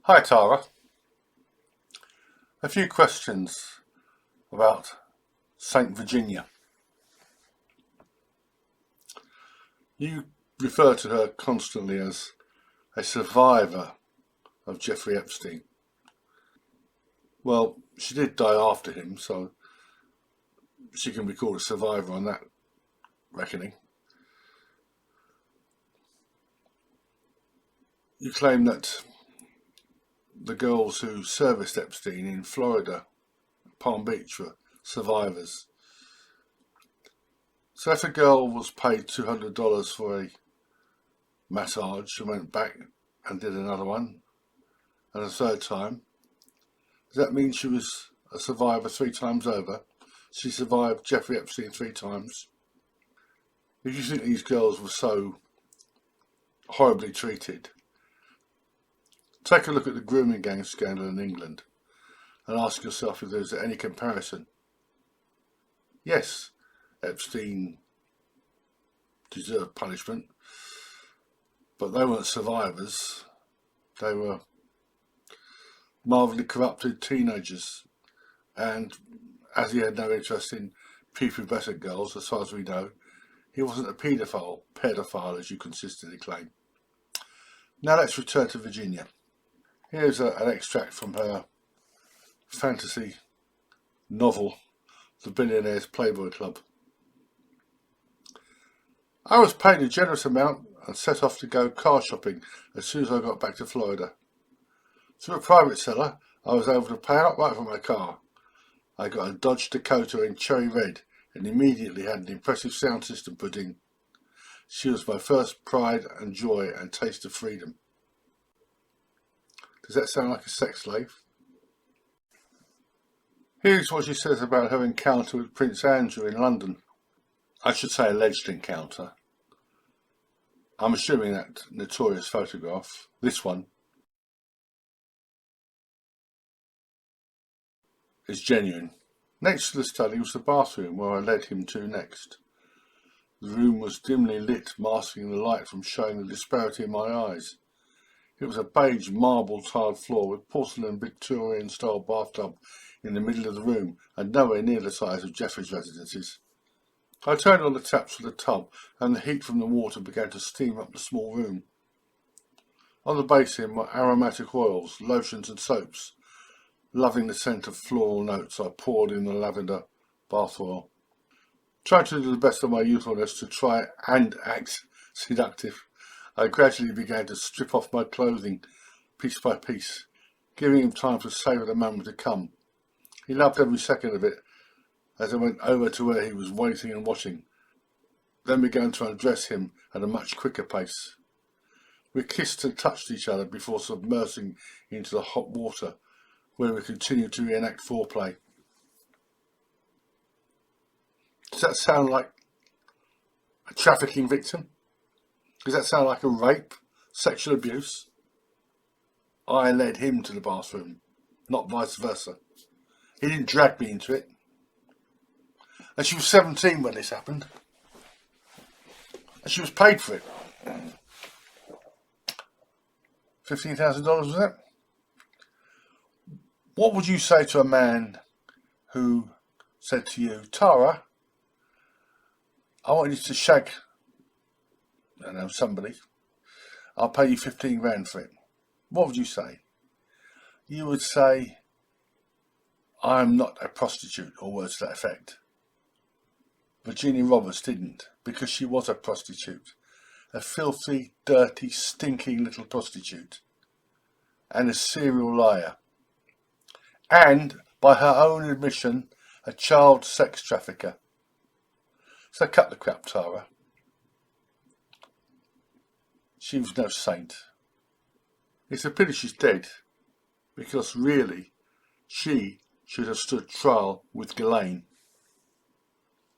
Hi Tara. A few questions about St. Virginia. You refer to her constantly as a survivor of Jeffrey Epstein. Well, she did die after him, so she can be called a survivor on that reckoning. You claim that the girls who serviced Epstein in Florida, Palm Beach, were survivors. So if a girl was paid $200 for a massage and went back and did another one, and a third time, does that mean she was a survivor 3 times over? She survived Jeffrey Epstein 3 times. If you think these girls were so horribly treated, take a look at the grooming gang scandal in England and ask yourself if there's any comparison. Yes, Epstein deserved punishment, but they weren't survivors. They were marvellously corrupted teenagers, and as he had no interest in prepubescent girls, as far as we know, he wasn't a paedophile as you consistently claim. Now let's return to Virginia. Here's an extract from her fantasy novel, The Billionaire's Playboy Club. I was paid a generous amount and set off to go car shopping as soon as I got back to Florida. Through a private seller, I was able to pay outright for my car. I got a Dodge Dakota in cherry red and immediately had an impressive sound system put in. She was my first pride and joy and taste of freedom. Does that sound like a sex slave? Here's what she says about her encounter with Prince Andrew in London. I should say alleged encounter. I'm assuming that notorious photograph, this one, is genuine. Next to the study was the bathroom where I led him to next. The room was dimly lit, masking the light from showing the disparity in my eyes. It was a beige marble tiled floor with porcelain Victorian style bathtub in the middle of the room and nowhere near the size of Jeffrey's residences. I turned on the taps for the tub and the heat from the water began to steam up the small room. On the basin were aromatic oils, lotions and soaps. Loving the scent of floral notes, I poured in the lavender bath oil. Trying to do the best of my youthfulness to try and act seductive, I gradually began to strip off my clothing piece by piece, giving him time to savour the moment to come. He loved every second of it as I went over to where he was waiting and watching, then began to undress him at a much quicker pace. We kissed and touched each other before submersing into the hot water, where we continued to reenact foreplay. Does that sound like a trafficking victim? Does that sound like a rape? Sexual abuse? I led him to the bathroom, not vice versa. He didn't drag me into it. And she was 17 when this happened. And she was paid for it. $15,000 was that? What would you say to a man who said to you, Tara, I want you to shag, somebody. I'll pay you 15 grand for it. What would you say? You would say, I'm not a prostitute, or words to that effect. Virginia Roberts didn't, because she was a prostitute. A filthy, dirty, stinking little prostitute. And a serial liar. And, by her own admission, a child sex trafficker. So cut the crap, Tara. She was no saint. It's a pity she's dead, because really, she should have stood trial with Ghislaine.